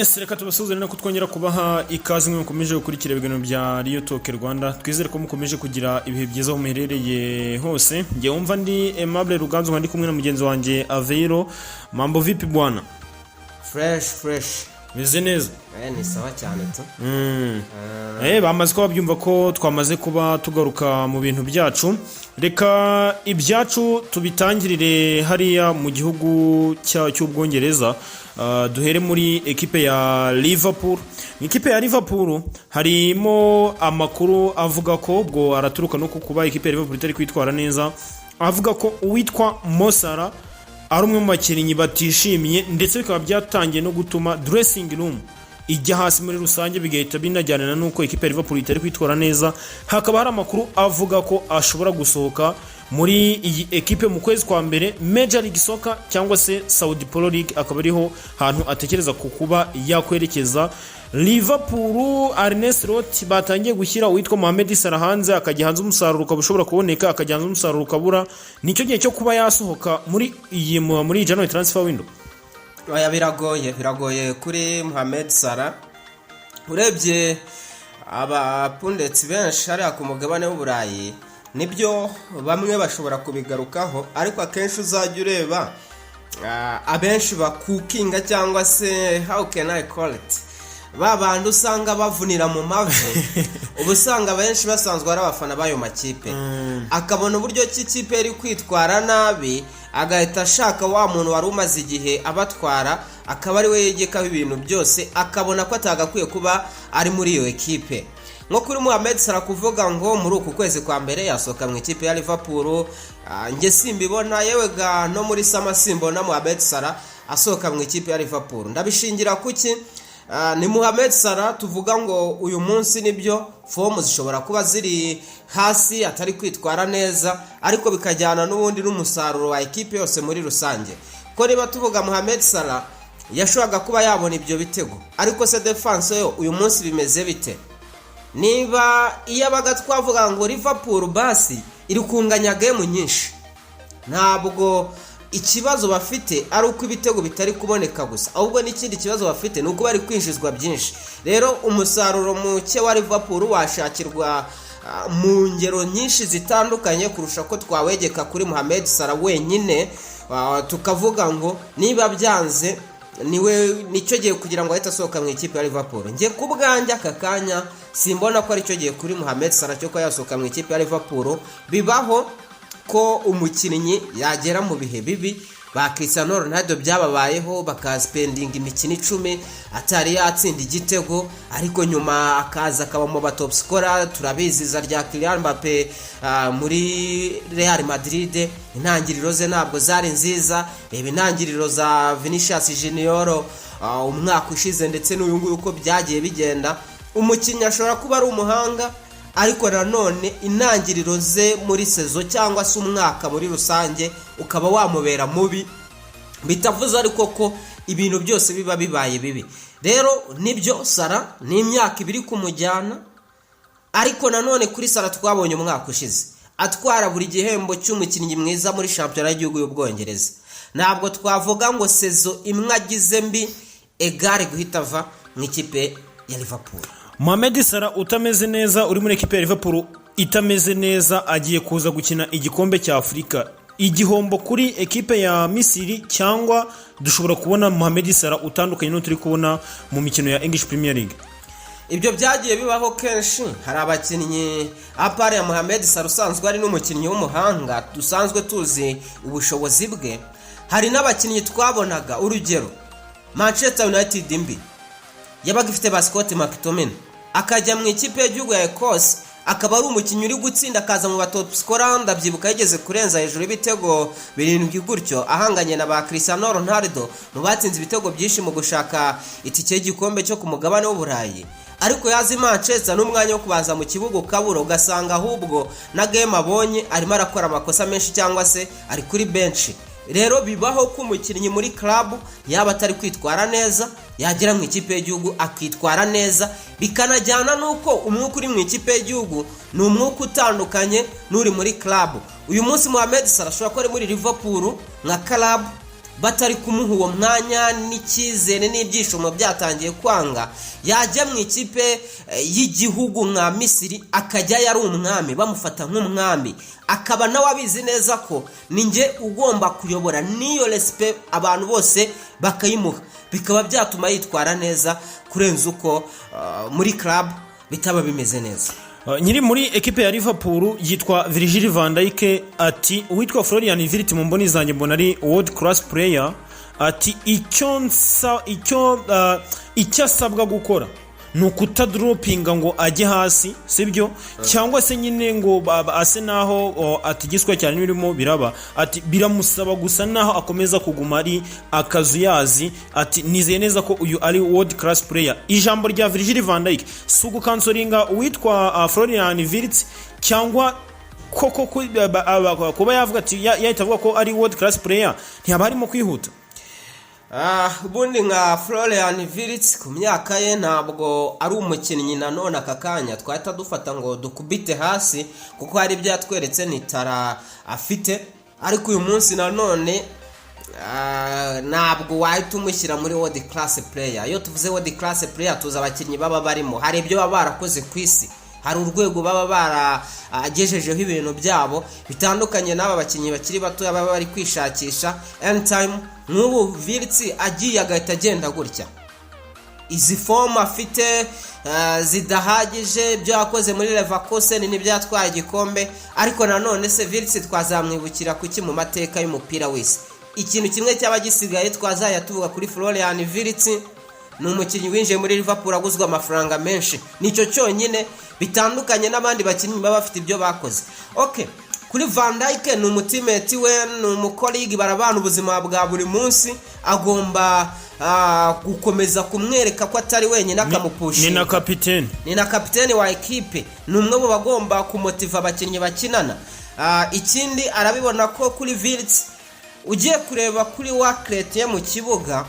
Yes, reka tubasuhuze no kutwongera kubaha ikaze mwe mukomeje gukurikira ibiganiro bya Rio Talk Rwanda. Twizere ko mukomeje kugira ibihe byiza aho muherereye hose. Nge umva ndi Aimable Ruganzu nkandi kumwe na mugenzi wanjye Aveiro. Mambo vipi bwana? Fresh. Bize neza. Ni sawa cyane tu. Bamaze ko babyumva ko twamaze kuba tugaruka mu bintu byacu. Reka ibyacu tubitangirire hariya mu gihugu cy'Ubwongereza. Duhere muri ekipe ya Liverpool. Ekipe ya Liverpool harimo amakuru avuga ko ubwo araturuka no kuba ekipe ya Liverpool itari kwitwara neza, avuga ko uwitwa Mo Salah ari umwe mu bakinnyi batishimiye, ndetse bikaba byatangiye no gutuma dressing room ijya hasi muri rusange, bigahita binajyana nuko ekipe ya Liverpool itari kwitwara neza. Hakaba hari amakuru avuga ko ashobora gusohoka muri iyi ekipe mu kwezi kwa mbere Major League Soccer cyangwa se Saudi Pro League, akaba ariho hantu atekereza ku kuba yakwerekeza. Liverpool Arne Slot batangiye gushyira uwitwa Mohamed Salah hanze, akajya hanze umusaruro ukaba ushobora kuboneka, akajya hanze umusaruro ukabura. Nicyo gihe cyo kuba yasohoka muri January transfer window. Oya, biragoye kuri Mohamed Salah. Urebye abapundetsi benshi hariya ku mugabane w'Uburayi, nibyo bamwe bashobora kubigarukaho, ariko akenshi uzajya ureba abenshi bakukinga cyangwa se how can I call it, babandi usanga bavunira mu mavi ubu usanga benshi basanzwe ari abafana b'ayo makipe, akabona uburyo cy'ikipe iri kwitwara nabi, agahita ashaka wa muntu wari umaze igihe abatwara, akaba ari we yegekaho ibintu byose, akabona ko atagakwiye kuba ari muri iyo ekipe. Nko kuri Mohamed Salah kuvuga ngo muri uku kwezi kwa mbere yasohoka mu ikipe ya Liverpool, nge simbibona, yewe ga no muri sama simbona Mohamed Salah asohoka mu ikipe ya Liverpool. Ndabishingira kuki? Ni Mohamed Salah tuvuga ngo uyu munsi nibyo form zishobora kuba ziri hasi, atari kwitwara neza, ariko bikajyana n'ubundi n'umusaruro wa ekipe yose muri rusange. Ko niba tuvuga Mohamed Salah yashoboraga kuba yabona ibyo bitego, ariko se defense yo uyu munsi bimeze bite? Niba iyabaga twavuga ngo Liverpool basi iri kunganya game nyinshi, ntabwo ikibazo bafite ari uko ibitego bitari kuboneka gusa, ahubwo n'ikindi kibazo bafite ni uko bari kwinjizwa byinshi. Rero umusaruro muke wa Liverpool washakirwa mu ngero nyinshi zitandukanye kurusha ko twawegeka kuri Mohamed Salah wenyine, tukavuga ngo niba byanze nicyo gihe kugira ngo ahite asohoka mu ikipe ya Liverpool. Ngiye ku bwanjye aka kanya simbona ko aricyo gihe kuri Mohamed Salah cyo ko yasohoka mu ikipe ya Liverpool. Bibaho ko umukinnyi yagera mu bihe bibi, ba Cristiano Ronaldo byababayeho bakaspendinga imikino 10 atari yatsinda igitego, ariko nyuma akaza akaba mu top scorer. Turabiziza rya Kylian Mbappe muri Real Madrid, intangiriro ze ntabwo zari nziza. Intangiriro za Vinicius Junior umwaka ushize ndetse n'uyu nguyu uko byagiye bigenda, umukinnyi ashobora kuba ari umuhanga, ariko nanone intangiriro ze muri sezo cyangwa se umwaka muri rusange ukaba wamubera mubi, bitavuze ariko ko ibintu byose biba bibaye bibi. Rero nibyo Salah ni imyaka ibiri kumujyana, ariko nanone kuri Salah twabonye umwaka ushize atwara buri gihembo cy'umukinnyi mwiza muri shampiyona y'igihugu y'Ubwongereza. Ntabwo twavuga ngo sezo imwe agize mbi egare guhita ava mu ikipe ya Liverpool. Mohamed Salah utameze neza uri muri ekipe ya Liverpool itameze neza, agiye kuza gukina igikombe cya Afurika. Igihombo kuri ekipe ya Misiri, cyangwa dushobora kubona Mohamed Salah utandukanye no turi kubona mu mikino ya English Premier League? Ibyo byagiye bibaho kenshi. Hari abakinnyi apare ya Mohamed Salah usanzwe ari n'umukinnyi w'umuhanga, dusanzwe tuzi ubushobozi bwe. Hari n'abakinnyi twabonaga, urugero Manchester United mbi yabaga ifite ba Scott McTominay, akajya mu ikipe y'igihugu ya Ecosse, akaba ari umukinnyi uri gutsinda, akaza mu top scorer. Ndabyibuka yigeze kurenza hejuru y'ibitego 7 gutyo, ahanganye na ba Cristiano Ronaldo mu batsinze ibitego byinshi mu gushaka itike y'igikombe cyo ku mugabane w'Uburayi. Ariko yazi Manchester n'umwanya wo kubanza mu kibuga ukabura, ugasanga ahubwo na game abonye arimo arakora amakosa menshi cyangwa se ari kuri bench. Rero bibaho ko umukinnyi muri club yaba atari kwitwara neza, yagera mu ikipe y'igihugu akitwara neza, bikanajyana nuko umwuka uri mu ikipe y'igihugu ni umwuka utandukanye n'uri muri club. Uyu munsi Mohamed Salah ashobora ko ari muri Liverpool nka club, batari kumuha uwo mwanya n'icyizere n'ibyishimo byatangiye kwanga, yajya mu ikipe y'igihugu nka Misiri akajya yari umwami, bamufata nk'umwami, akaba nawe abizi neza ko ninjye ugomba kuyobora, niyo respect abantu bose bakayimuha, bikaba byatuma yitwara neza kurenza uko muri club bitaba bimeze neza. Nyiri muri ekipe ya Liverpool yitwa Virgil van Dijk ati uwitwa Florian Wirtz mu mboni zanjye mbona ari world class player, ati icyo asabwa gukora ni ukutadropinga ngo ajye hasi, sibyo? Cyangwa se nyine ngo ase naho atigiswa cyane birimo biraba, ati biramusaba gusa naho akomeza kuguma ari akazuyazi, ati nizeye neza ko uyu ari world class player. Ijambo rya Virgil van Dijk si ugukansoringa uwitwa Florian Wirtz, cyangwa koko kuba yavuga ati yahita avuga ko ari world class player, ntiyaba harimo kwihuta? Ubundi nka Florian Wirtz ku myaka ye ntabwo ari umukinnyi nanone aka kanya twahita dufata ngo dukubite hasi, kuko hari ibyo yatweretse n'itara afite, ariko uyu munsi nanone ntabwo wahita umushyira muri world class player. Iyo tuvuze world class player tuzi abakinnyi baba barimo, hari ibyo baba barakoze ku isi, hari urwego baba baragejejeho ibintu byabo bitandukanye n'aba bakinnyi bakiri bato baba bari kwishakisha anytime. Nk'ubu Wirtz agiye agahita agenda gutya, izi form afite zidahagije, ibyo yakoze muri Leverkusen n'ibyatwaye igikombe, ariko nanone se Wirtz twazamwibukira kuki mu mateka y'umupira w'isi? Ikintu kimwe cyaba gisigaye twazaya tuvuga kuri Florian Wirtz, ni umukinnyi winjiye muri Liverpool aguzwe amafaranga menshi, nicyo cyonyine bitandukanye n'abandi bakinnyi baba bafite ibyo bakoze. Okay, kuri Van Dijk ni umutimeti we, ni umukoligi, barabana ubuzima bwa buri munsi, agomba gukomeza kumwereka ko atari wenyine, akamupushinga. Ni na kapiteni wa ekipe, ni umwe mu bagomba kumotiva abakinnyi bakinana. Ikindi arabibona ko kuri Wirtz ugiye kureba kuri work ye mu kibuga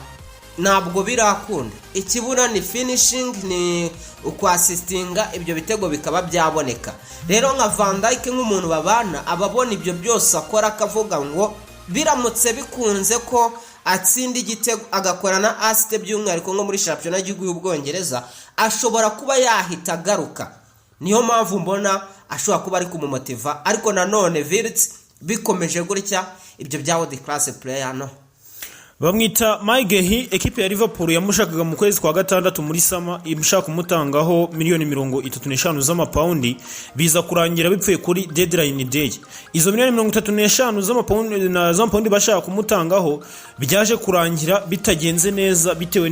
ntabwo birakunda, ikibura ni finishing, ni ukwasistinga, ibyo bitego bikaba byaboneka. Rero nka Van Dijk nk'umuntu babana ababona ibyo byose akora, akavuga ngo biramutse bikunze ko atsinda igitego agakorana assist by'umwihariko nko muri shampiyona y'igihugu y'Ubwongereza, ashobora kuba yahita agaruka. Niyo mpamvu mbona ashobora kuba ari kumumotiva, ariko nanone Wirtz bikomeje gutya ibyo bya world class player no. Bamwita Maigehi, ekipe ya Liverpool yamushakaga mu kwezi kwa gatandatu muri sama, imshaka kumutangaho miliyoni 35 z'amapaundi, biza kurangira bipfuye kuri deadline day. Izo miliyoni 35 z'amapaundi bashaka kumutangaho byaje kurangira bitagenze neza, bitewe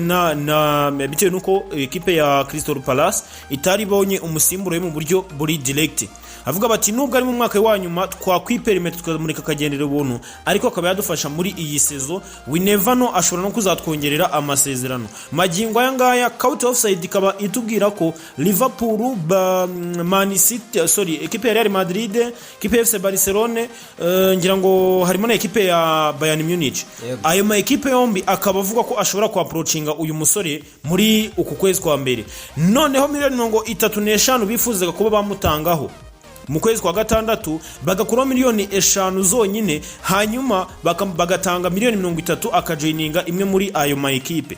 nuko ekipe ya Crystal Palace itari bonye umusimburo mu buryo buri direct. Avuga bati nubwo ari mu mwaka wa nyuma twakwiperimeta tukamurika kagendera ubuntu, ariko akaba yadufasha muri iyi sezo, we never know, ashobora no kuzatwongerera amasezerano. Magingo aya ngaya Count Offside ikaba itubwira ko Liverpool, Man City, ekipe ya Real Madrid, ekipe ya FC Barcelona, ngira ngo harimo na ekipe ya Bayern Munich. Ayo ma ekipe yombi akaba avuga ko ashobora ku approachinga uyu musore muri uku kwezi kwa mbere. Noneho miliyoni 35 bifuzaga kuba bamutangaho mu kwezi kwa gatandatu, bagakuraho miliyoni 5 zonyine, hanyuma bagatanga miliyoni 30 akajoininga imwe muri ayo ma ekipe.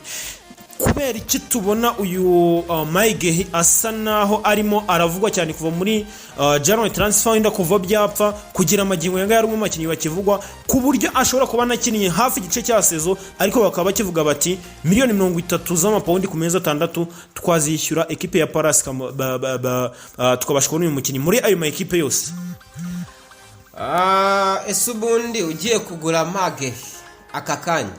Kubera iki tubona uyu Maigehi asa naho arimo aravugwa cyane kuva muri January transfer window, kuva byapfa kugira amagingo yanga yari mu makinyi bakivugwa ku buryo ashobora kuba nakiniye hafi igice cya sezo, ariko bakaba bakivuga bati miliyoni 30 z'amapaundi ku meza 6 twazishyura ekipe ya Palace, tukabashikona uyu mukinyi muri ayo ma ekipe yose. Ese ubundi ugiye kugura Maigehi aka kanya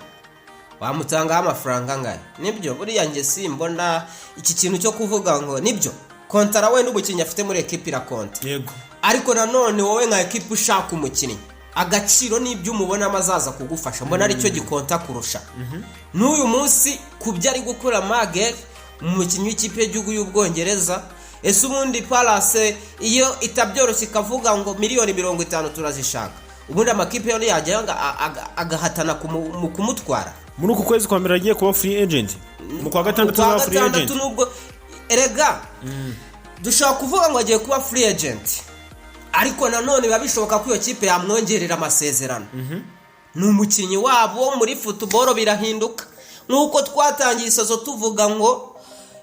wamutangaho amafaranga angahe? Nibyo buriya nge simbona iki kintu cyo kuvuga ngo nibyo kontara we n'ubukinnyi afite muri ekipe irakonta, yego, ariko nanone wowe nka ekipe ushaka umukinnyi, agaciro n'ibyo umubona amazaza kugufasha, mbona ari cyo gikonta kurusha. N'uyu munsi kubyo ari gukora Maigehi, umukinnyi w'ikipe y'igihugu y'Ubwongereza, ese ubundi Palace iyo itabyoroshye ikavuga ngo miliyoni 50 turazishaka, ubundi amakipe yo yajya agahatana kumutwara. Muri uku kwezi kwa mbere agiye kuba free agent, mu kwa gatandatu kuba free agent. Nubwo erega dushaka kuvuga ngo agiye kuba free agent, ariko nanone biba bishoboka ko iyo kipe yamwongerera amasezerano. ni umukinnyi wabo muri football. Birahinduka nk'uko twatangiye isozo tuvuga ngo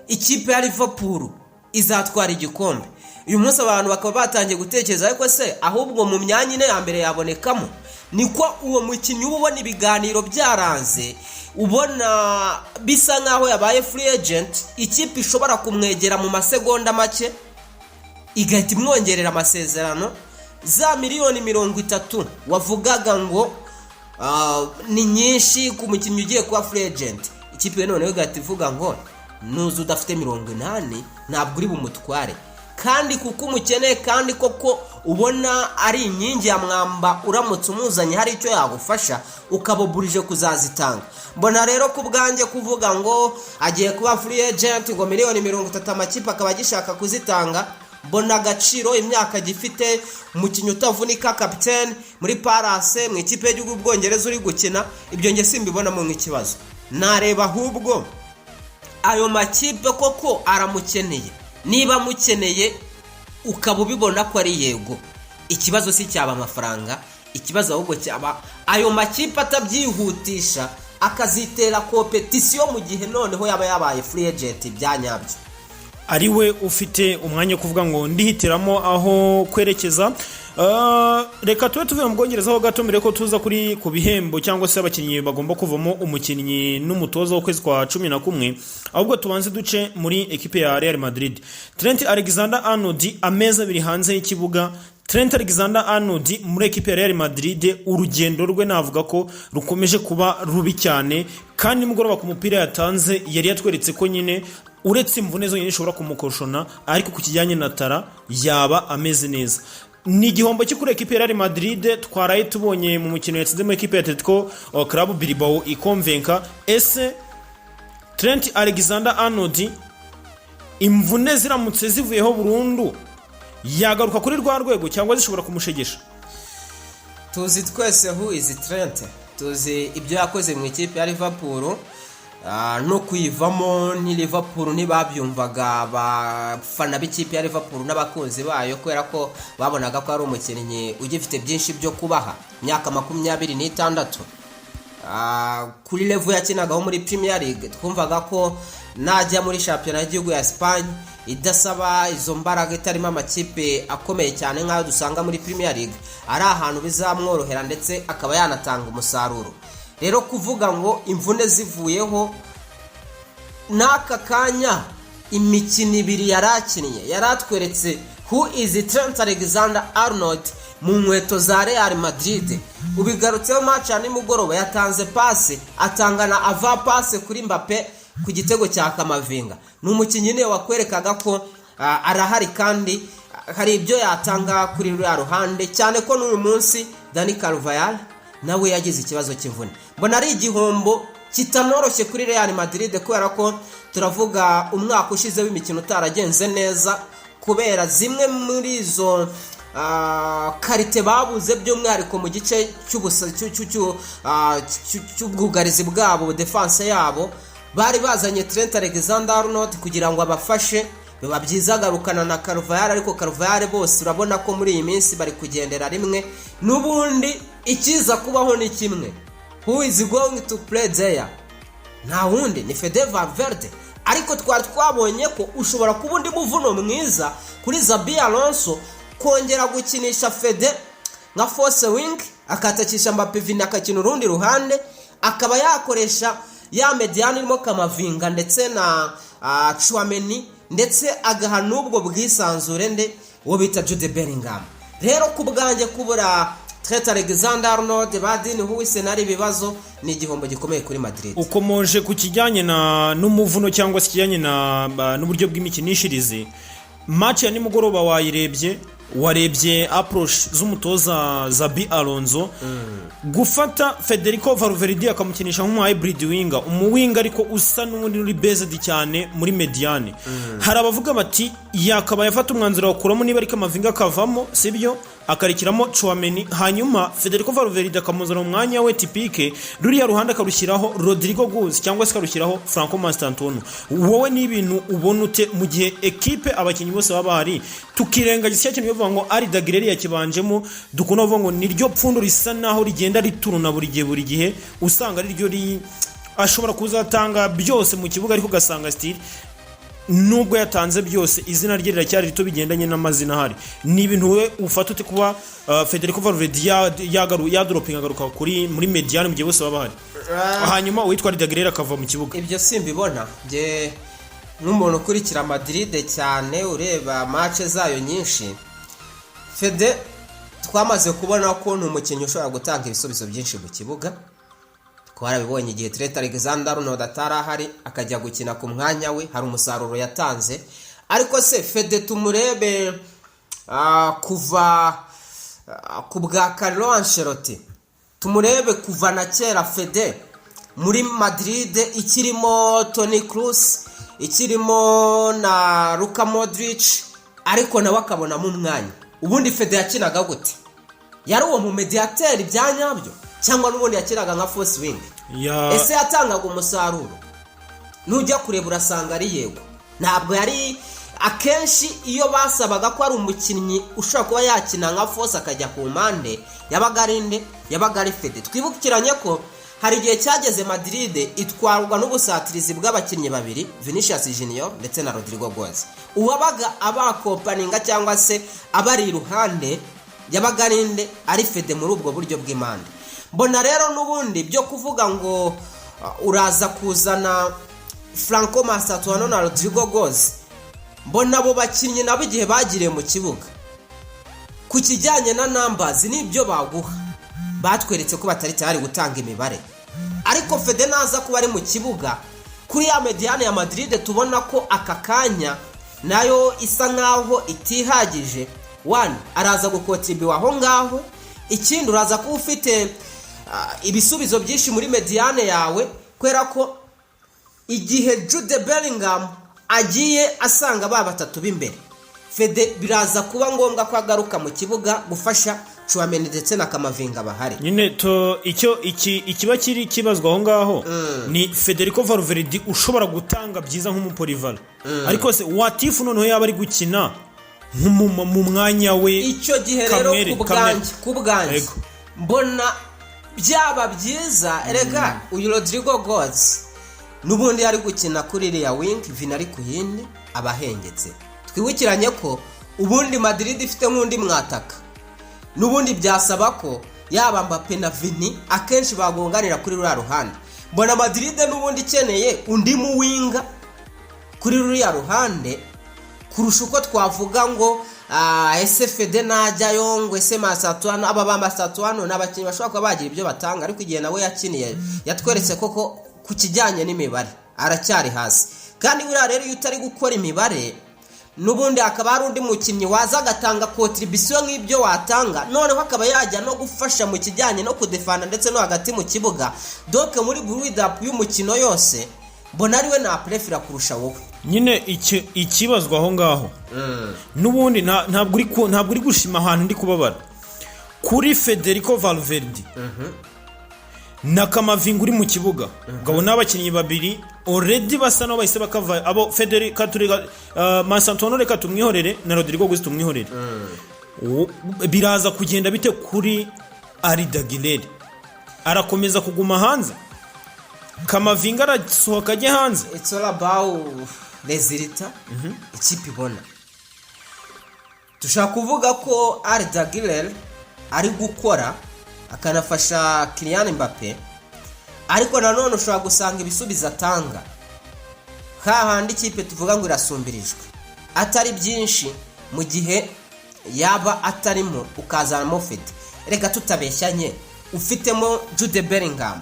ikipe ya Liverpool izatwara igikombe. Uyu munsi abantu bakaba batangiye gutekereza ariko se ahubwo mu myanya ine ya mbere yabonekamo. Niko uwo mukinnyi ubona ibiganiro byaranze, ubona bisa nkaho yabaye free agent, ikipe ishobora kumwegera mu masegonda make igahita imwongerera amasezerano za miliyoni 30 wavugaga ngo ni nyinshi ku mukinnyi ugiye kuba free agent. Ikipe noneho igahita ivuga ngo nuzu udafite 80 ntabwo uri bumutware, kandi kuko umukeneye, kandi koko ubona ari inkingi ya mwamba, uramutse umuzanye hari icyo yagufasha ukaboburije kuzazitanga. Mbona rero ku bwanjye kuvuga ngo agiye kuba free agent ngo miliyoni 30 amakipe akaba agishaka kuzitanga, mbona agaciro imyaka gifite, umukinnyi utavunika, captain muri Palace mu ikipe y'Igihugu Bwongereza uri gukina, ibyo nge simbibonamo nk'ikibazo. Nareba ahubwo ayo makipe koko aramukeneye. Niba mukeneye ukaba ubibona ko ari yego, ikibazo si cyaba amafaranga, ikibazo ahubwo cyaba ayo makipe atabyihutisha akazitera competition mu gihe noneho yaba yabaye free agent byanyabyo. Ari we ufite umwanya kuvuga ngo ndihitiramo aho kwerekeza. Reka tuve mu Bwongereza ho gato mbere ko tuza kuri ku bihembo cyangwa se abakinnyi bagomba kuvamo umukinnyi n'umutoza w'ukwezi kwa 11, ahubwo tubanze duce muri ekipe ya Real Madrid. Trent Alexander-Arnold ameza abiri hanze y'ikibuga. Trent Alexander-Arnold muri ekipe ya Real Madrid, urugendo rwe navuga ko rukomeje kuba rubi cyane, kandi nimugoroba ku mupira yatanze yari yatweretse ko nyine uretse imvune zo nyine ishobora kumukoshona, ariko ku kijyanye na tara yaba ameze neza. Ni igihombo cyo kuri ekipe ya Real Madrid twaraye tubonye mu mukino yatsinze mu ekipe ya Atletico Club Bilbao ikonvenka. Ese Trent Alexander-Arnold imvune ziramutse zivuyeho burundu yagaruka kuri rwa rwego cyangwa zishobora kumushegesha? Tuzi twese who is Trent, tuzi ibyo yakoze mu ikipe ya Liverpool, no kuyivamo ni Liverpool ntibabyumvaga abafana b'ikipe ya Liverpool n'abakunzi bayo, kubera ko babonaga ko ari umukinnyi ugifite byinshi byo kubaha. Myaka 26 kuri level yakinagaho muri Premier League, twumvaga ko najya muri championnat y'igihugu ya Spain idasaba izo mbaraga, itarimo amakipe akomeye cyane nk'ayo dusanga muri Premier League, ari ahantu bizamworohera ndetse akaba yanatanga umusaruro. Rero kuvuga ngo imvune zivuyeho n'aka kanya imikino 2 yarakinnye yaratweretse who is Trent Alexander-Arnold mu nkweto za Real Madrid. Ubigarutseho match ya nimugoroba yatanze passe, atangana ava passe kuri Mbappe ku gitego cya Kamavinga. Ni umukinnyi ne wakwerekaga ko arahari kandi hari ibyo yatanga kuri rya ruhande, cyane ko n'uyu munsi Dani Carvajal nawe yagize ikibazo cy'imvune. Mbona ari igihombo kitanoroshye kuri Real Madrid, kubera ko turavuga umwaka ushize w'imikino utaragenze neza kubera zimwe muri izo karite babuze, by'umwihariko mu gice cy'ubwugarizi bwabo, defense yabo. Bari bazanye Trent Alexander-Arnold kugira ngo abafashe, biba byiza garukana na Carvajal, ariko Carvajal bose urabona ko muri iyi minsi bari kugendera rimwe. Nubundi ikiza kubaho ni kimwe, who is going to play there? Nta wundi ni Fede Valverde, ariko twabonye ko ushobora kuba undi muvuno mwiza kuri Xabi Alonso kongera gukinisha Fede nka force wing, akatakisha Mbappe akakina urundi ruhande, akaba yakoresha ya mediane irimo Kamavinga ndetse na Chouameni, ndetse agaha n'ubwo bwisanzure nde wo bita Jude Bellingham. Rero ku bwanjye kubura Trent Alexander-Arnold badini huwise nari bibazo, ni igihombo gikomeye kuri Madrid. Ukomoje ku kijyanye na n'umuvuno cyangwa se kijyanye na n'uburyo bw'imikinishirize, match ya nimugoroba warebye approach z'umutoza Xabi Alonso gufata Federico Valverde akamukinisha nk'umu hybrid winger, umuwinga ariko usa n'undi uri based cyane muri mediane. Hari abavuga bati yakaba yafata umwanzuro wakuramo niba ari Kamavinga kavamo, sibyo, akarekiramo Chouameni, hanyuma Federico Valverde akamuzana mu mwanya we tipike, ruriya ruhande akarushyiraho Rodrigo Goes cyangwa se akarushyiraho Franco Mastantuono. Wowe ni ibintu ubona ute mu gihe ekipe abakinnyi bose baba bahari, tukirengagiza cya kintu bivuga ngo Arda Güler yakibanjemo, dukunda kuvuga ngo niryo pfundo risa naho rigenda rituruna buri gihe usanga ari ryo ashobora kuzatanga byose mu kibuga, ariko ugasanga still nubwo yatanze byose izina rye riracyari rito bigendanye n'amazina ahari. Ni ibintu we ufata ute kuba Federico Valverde yadropinga agaruka muri mediane mu gihe bose baba bahari, hanyuma uwitwa Arda Güler akava mu kibuga? Ibyo simbibona nge nk'umuntu ukurikira Madrid cyane, ureba match zayo nyinshi. Fede twamaze kubona ko ni umukinnyi ushobora gutanga ibisubizo byinshi mu kibuga. Twarabibonye igihe Trent Alexander-Arnold atarahari akajya gukina ku mwanya we, hari umusaruro yatanze. Ariko se Fede tumurebe kuva ku bwa Carlo Ancelotti, tumurebe kuva na kera Fede muri Madrid ikirimo Toni Kroos, ikirimo na Luka Modric, ariko nawe akabona mu mwanya. Ubundi Fede yakinaga gute? Yari uwo mu mediateur bya nyabyo cyangwa n'ubundi yakiraga nka force wing? Ese yatangaga umusaruro? Nujya kureba urasanga ari yego. Ntabwo yari akenshi iyo basabaga ko ari umukinnyi ushobora kuba yakina nka force akajya ku mpande, yabaga ari Fede. Twibukiranye ko hari igihe cyageze Madrid itwarwa n'ubusatirizi bw'abakinnyi babiri, Vinicius Junior ndetse na Rodrigo Goes. Uwabaga abakompaninga cyangwa se abari iruhande yabaga ari Fede muri ubwo buryo bw'imande. Mbona rero n'ubundi byo kuvuga ngo uraza kuzana Franco Mastantuono na Rodrigo Goes, mbona abo bakinnyi nabo igihe bagiriye mu kibuga ku kijyanye na numbers nibyo baguha, batweretse ko batari cyari gutanga imibare. Ariko Fede naza kuba ari mu kibuga kuri ya mediane ya Madrid, tubona ko aka kanya nayo isa nkaho itihagije. One, araza gukontribuwa aho ngaho. Ikindi, uraza kuba ufite ibisubizo byinshi muri mediane yawe, kwera ko igihe Jude Bellingham agiye asanga ba batatu b'imbere, Fede biraza kuba ngombwa ko agaruka mu kibuga gufasha Chouameni ndetse na Kamavinga bahari. Nyine to ikiba kiri kibazwa aho ngaho ni Federico Valverde ushobora gutanga byiza nk'umupolival, ariko se watifu noneho yaba ari gukina mu mwanya we. Icyo gihe rero kubwanjye mbona byaba byiza. Erega uyu Rodrigo Goes n'ubundi yari gukina kuri iriya wing, Vini ari ku yindi abahengetse. Twibukiranye ko ubundi Madrid ifite nk'undi mwataka, n'ubundi byasaba ko yaba Mbappe na Vini akenshi bagonganira kuri ruriya ruhande. Mbona Madrid n'ubundi ikeneye undi mu winga kuri ruriya ruhande, kurusha uko twavuga ngo ese Fede najyayo ngo ese Mastantuono. Aba Mastantuono n'abakinnyi bashobora kuba bagira ibyo batanga, ariko igihe nawe yakiniye yatweretse koko ku kijyanye n'imibare aracyari hasi. Kandi buriya rero iyo utari gukora imibare, n'ubundi akaba hari undi mukinnyi waza agatanga contribution nk'ibyo watanga, noneho akaba yajya no gufasha mu kijyanye no kudefanda ndetse no hagati mu kibuga. Donc muri build up y'umukino yose mbona ariwe na prefera kurusha wowe. Nyine ikibazwa aho ngaho n'ubundi ntabwo uri gushima ahantu ndi kubabara kuri Federico Valverde na Kamavinga uri mu kibuga. Gabona abakinnyi babiri already basa no bahise bakava, abo Federico Mastantuono reka tumwihorere na Rodrigo Goes tumwihorere. Biraza kugenda bite kuri Arda Güler? Arakomeza kuguma hanze? Kamavinga arasohoka ajye hanze? It's all about result ikipe ibona. Dushaka kuvuga ko Arda Güler ari gukora akanafasha Kylian Mbappe, ariko nanone ushobora gusanga ibisubizo atanga hahandi ikipe tuvuga ngo irasumbirijwe atari byinshi, mu gihe yaba atarimo ukazanamo Fede. Reka tutabeshyanye, ufitemo Jude Bellingham,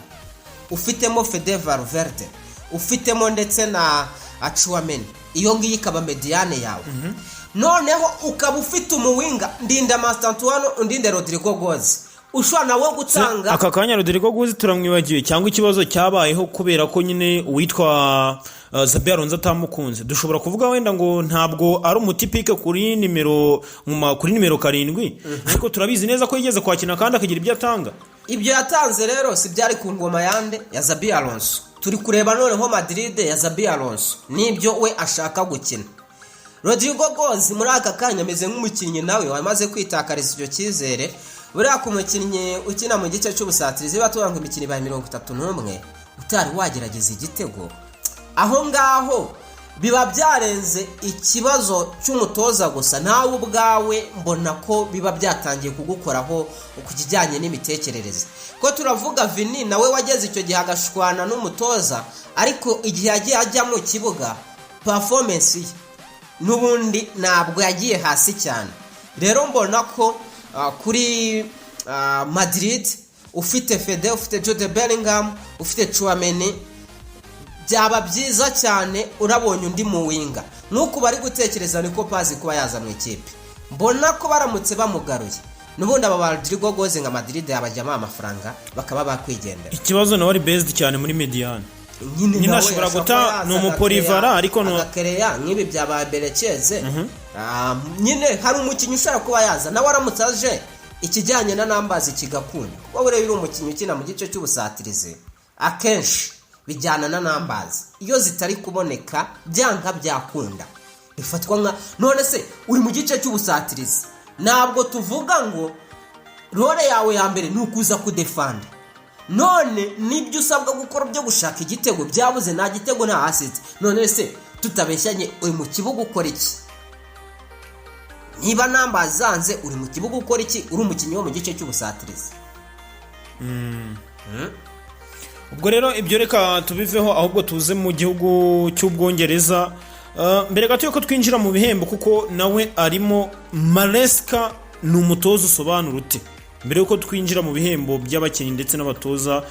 ufitemo Fede Valverde, ufitemo ndetse na Chouameni, iyo ngiyi ikaba mediane yawe. Noneho ukaba ufite umuwinga ndinda Mastantuono undinde Rodrigo Goes, ushobora nawe gutanga aka kanya Rodrigo Goes turamwibagiwe, cyangwa ikibazo cyabayeho kubera ko nyine uwitwa Xabi Alonso atamukunze, dushobora kuvuga wenda ngo ntabwo ari umutipike kuri nimero 7, ariko turabizi neza ko yigeze kwakina kandi akagira ibyo atanga. Ibyo yatanze rero si byari ku ngoma yande ya Xabi Alonso. Turi kureba noneho Madrid ya Xabi Alonso nibyo we ashaka gukina. Rodrigo Goes muri aka kanya ameze nk'umukinnyi nawe wamaze kwitakariza icyo cyizere. Buriya ku mukinnyi ukina mu gice cy'ubusatirizi batubanga imikino ibaye 31 utari wagerageza igitego, aho ngaho biba byarenze ikibazo cy'umutoza gusa, nawe ubwawe mbona ko biba byatangiye kugukoraho ku kijyanye n'imitekerereze. Ko turavuga Vini nawe wageze icyo gihe agashwana n'umutoza, ariko igihe yagiye ajya mu kibuga performance ye n'ubundi ntabwo yagiye hasi cyane. Rero mbona ko kuri Madrid ufite Fede, ufite Jude Bellingham, ufite Tchouameni, byaba byiza cyane urabonye undi mu winga. Nuko bari gutekereza niko Pazi kuba yaza mu ikipe. Mbona ko baramutse bamugaruye n'ubundi aba Rodrigo Goes nka Madrid yabajyamo amafaranga bakaba bakwigendera. Ikibazo nawe ari based cyane muri mediane. Nyine ashobora guta no mupolivara ariko no akakereya nk'ibi byabaye Berekeze. Nyine hari umukinnyi ushaka kuba yaza nawe aramutse aje ikijyanye na nambazi kigakunda. Wowe rero uri umukinnyi ukina mu gice cy'ubusatirizi akenshi bijyana na nambazi, iyo zitari kuboneka byanga byakunda bifatwa nka none se uri mu gice cy'ubusatirizi, ntabwo tuvuga ngo role yawe ya mbere nukuza kudefanda. None nibyo usabwa gukora byo gushaka igitego, byabuze nta gitego nta assist. None se tutabeshyanye uri mu kibuga ukora iki? Niba namba zanze uri mu kibuga ukora iki? Uri umukinnyi wo mu gice cy'ubusatirizi. Ubwo rero ibyo reka tubiveho, ahubwo tuze mu gihugu cy'Ubwongereza. Mbere gato yuko twinjira mu bihembo, kuko nawe arimo Maresca ni umutoza usobanura ute. Mbere yuko twinjira mu bihembo by'abakinnyi ndetse n'abatoza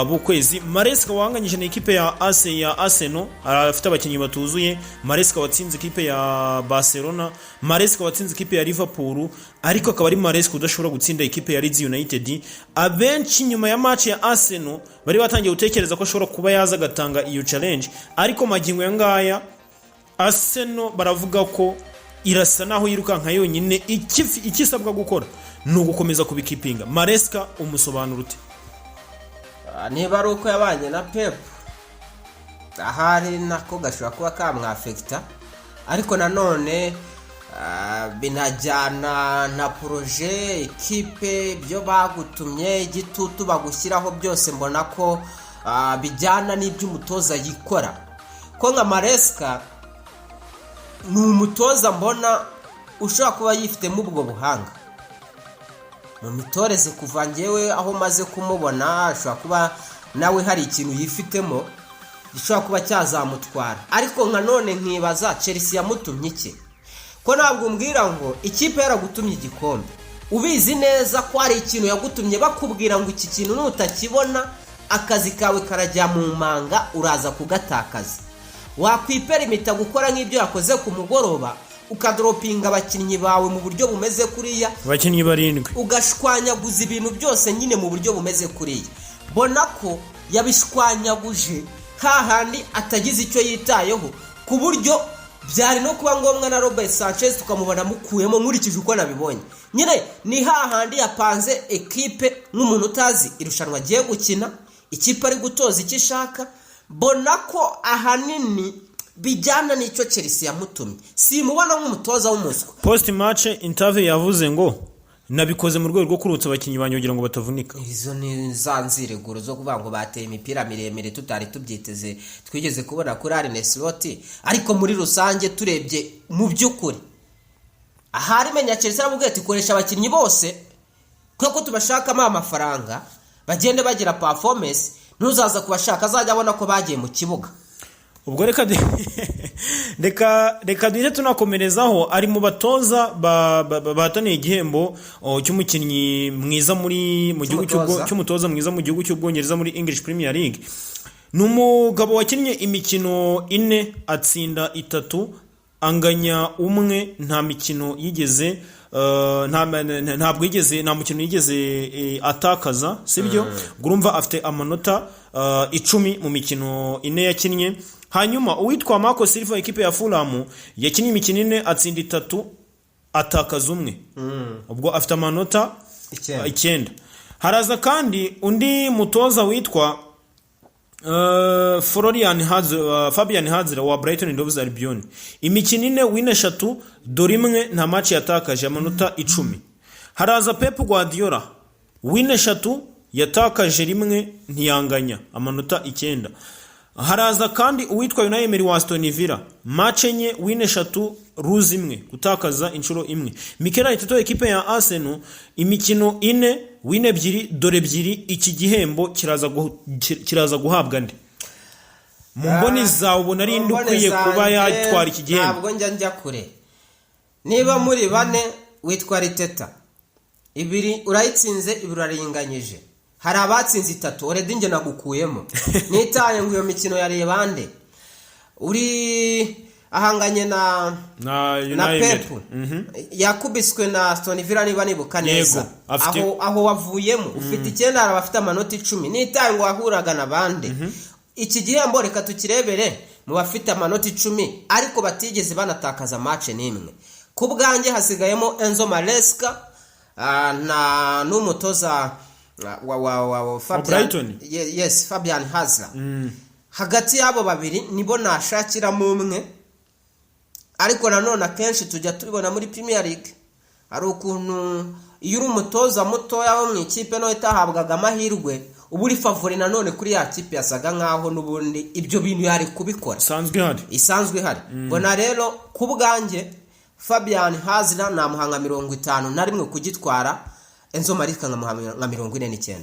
b'ukwezi, Maresca wanganyije na ekipe ya Arsenal, afite abakinnyi batuzuye. Maresca watsinze ekipe ya Barcelona, Maresca watsinze ekipe ya Liverpool, ariko akaba ari Maresca udashobora gutsinda ekipe ya Leeds United. Abenshi nyuma ya match ya Arsenal bari batangiye gutekereza ko ashobora kuba yaza gatanga iyo challenge, ariko magingo ya ngaya Arsenal baravuga ko irasa naho yirukanka yonyine. Ikisabwa gukora ni ugukomeza kubikipinga. Maresca umusobanura ute? Niba ari uko yabanye na Pep ahari nako gashobora kuba kamwafekta, ariko nanone binajyana na projet ekipe byo bagutumye igitutu bagushyiraho byose. Mbona ko bijyana n'iby'umutoza yikora, ko nka Maresca ni umutoza mbona ushobora kuba yifitemo ubwo buhanga mu mitoreze. Kuva ngewe aho maze kumubona ashobora kuba nawe hari ikintu yifitemo gishobora kuba cyazamutwara. Ariko nka none nkibaza Chelsea yamutumye iki? Ko ntabwo umbwira ngo ikipe yaragutumye igikombe ubizi neza ko ari ikintu yagutumye, bakubwira ngo iki kintu nutakibona akazi kawe karajya mu manga, uraza kugatakaza. Wakwipera imita gukora nk'ibyo yakoze ku mugoroba, ukadropinga abakinnyi bawe mu buryo bumeze kuriya, abakinnyi 7, ugashwanyaguza ibintu byose nyine mu buryo bumeze kuriya. Bona ko yabishwanyaguje hahandi atagize icyo yitayeho, ku buryo byari no kuba ngombwa na Robert Sanchez tukamubona mukuyemo nkurikije uko nabibonye. Nyine ni hahandi yapanze ekipe nk'umuntu utazi irushanwa agiye gukina, ikipe ari gutoza icyo ishaka. Bona ko ahanini bijyana n'icyo Chelsea yamutumye, simubona nk'umutoza w'umuswa. Post match interview yavuze ngo nabikoze mu rwego rwo kurutsa abakinnyi banyogira ngo batavunika. Izo ni zanzireguro zo kuvuga ngo bateye imipira miremire tutari tubyiteze twigeze kubona kuri Arne Slot. Ariko muri rusange turebye mu by'ukuri ahari menya Chelsea aravuga ati koresha abakinnyi bose kuko tubashakamo amafaranga bagende bagira performance, nuzaza kubashaka azajya abona ko bagiye mu kibuga. Ubwo reka duhite tunakomerezaho, ari mu batoza bahataniye igihembo cy'umukinnyi mwiza mu gihugu cy'umutoza mwiza mu gihugu cy'Ubwongereza muri English Premier League. Ni umugabo wakinnye imikino 4 atsinda 3 anganya 1, nta mikino yigeze nta mukino yigeze atakaza, sibyo? Urumva afite amanota 10 mu mikino 4 yakinnye. hanyuma uwitwa Marco Silva ekipe ya Fulham yakinnye imikino 4 atsinda 3 atakaza 1 ubwo afite amanota 9. Haraza kandi undi mutoza witwa Fabian Hazard wa Brighton and Hove Albion, imikino 4 win 3 dore imwe nta match yatakaje, amanota 10. Haraza Pep Guardiola win 3 yatakaje rimwe ntiyanganya, amanota 9. Haraza kandi uwitwa Unai Emery wa Aston Villa, match enye win 3 lose 1 gutakaza inshuro 1. Mikel Arteta ekipe ya Arsenal, imikino 4 win 2 dore 2, iki gihembo kiraza guhabwa nde? Mumboni zawe ubona ari ndukwiye kuba yatwara iki gihembo? Ntabwo njya kure. Niba muri bane witwa Arteta, 2 urayitsinze, 2 urarenganyije. Hari abatsinze 3 already nge nagukuyemo. Nitaye ngo iyo mikino yari bande. Uri ahanganye na Pep. Yakubiswe na Aston Villa niba nibuka neza. Aho wavuyemo ufite 9, abafite amanota 10. Nitaye ngo wahuraga na bande. Iki gihembo reka tukirebere mu bafite amanota 10 ariko batigeze banatakaza match n'imwe. Ku bwanjye hasigayemo Enzo Maresca na n'umutoza wa Fabian. Yes, Fabian Hazard. Hagati yabo babiri nibo nashakira mu umwe, ariko nanone akenshi tujya tubibona muri Premier League ari ukuntu iyo uri umutoza mutoya wo mu ikipe no itahabwaga amahirwe ubu uri favori nanone kuri ya kipe yasaga nkaho n'ubundi ibyo bintu yari kubikora isanzwe ihari. Bona rero ku bwanjye Fabian Hazard namuhanga 51 kugitwara, Enzo Maresca nkamuhanga 49.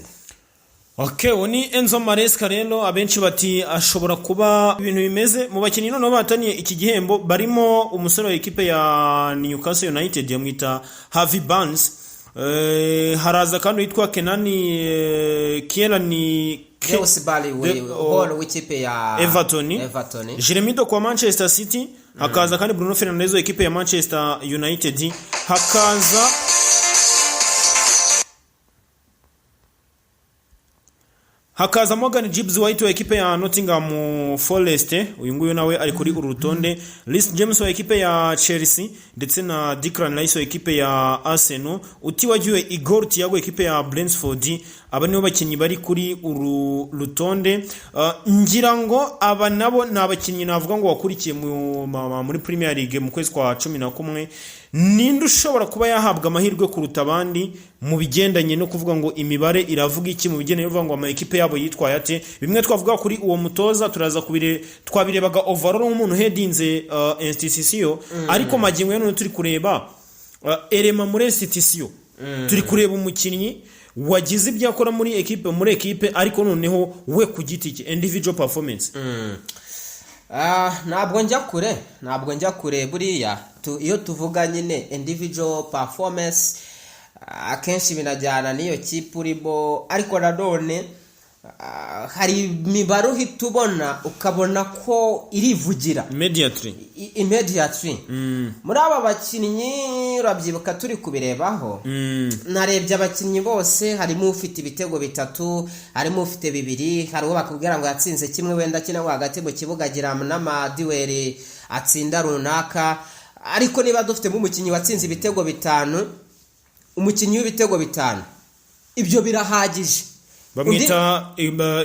Okay, oni Enzo Maresca rero abenshi bati ashobora kuba ibintu bimeze mu bakinnyi none bataniye iki gihembo, barimo umusore wa ekipe ya Newcastle United yamwita Harvey Barnes. Haraza kandi witwa Kielani Koulibaly w'ikipe ya Everton. Jeremy Doku wa Manchester City. Hakaza kandi Bruno Fernandes wa ekipe ya Manchester United. Hakaza Morgan Gibbs White wa ekipe ya Nottingham Forest, uyu nguyu nawe ari kuri uru rutonde. Reece James wa ekipe ya Chelsea ndetse na Declan Rice wa ekipe ya Arsenal, utiwagiwe Igor Thiago ekipe ya Brentford. Aba nibo bakinnyi bari kuri uru rutonde. Ngira ngo aba nabo nabakinnyi navuga ngo wakurikiye muri Premier League mu kwezi kwa 11. Ninde ushobora kuba yahabwa amahirwe kuruta abandi mu bigendanye no kuvuga ngo imibare iravuga iki, mu bigendanye no ngo ama ekipe yabo yitwaye ate? Bimwe twavuga kuri uwo mutoza turaza twabirebaga overall nk'umuntu headinze institution, ariko magingo y'ano turi kureba elema muri institution. Turi kureba umukinnyi wagize ibyo akora muri ekipe ariko noneho we ku giti cye, individual performance. Ntabwo njya kure buriya iyo tuvuga nyine individual performance akenshi binajyana n'iyo kipe urimo, ariko nanone hari imibare uhita ubona ukabona ko irivugira immediately. Muri aba bakinnyi urabyibuka turi kubirebaho, narebye abakinnyi bose harimo ufite ibitego 3, harimo ufite 2, hari uwo bakubwira ngo yatsinze kimwe wenda kina hagati mu kibuga agira n'amadiweri atsinda runaka, ariko niba dufite mu mukinnyi watsinze ibitego 5, umukinnyi w'ibitego 5, ibyo birahagije. Bamwita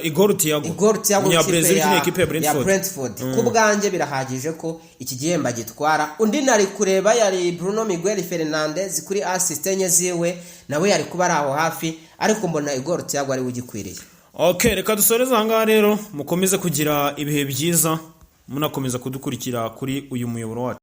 Igor Thiago ya Brazil ekipe ya Brentford. Ku bwanjye birahagije ko iki gihemba gitwara. Undi nari kureba yari Bruno Miguel Fernandes kuri assist enye ziwe, nawe yari kuba ari aho hafi, ariko mbona Igor Thiago ari ugikwiriye. Okay, reka dusoreze ahangaha rero, mukomeze kugira ibihe byiza, munakomeza kudukurikira kuri uyu muyoboro wacu.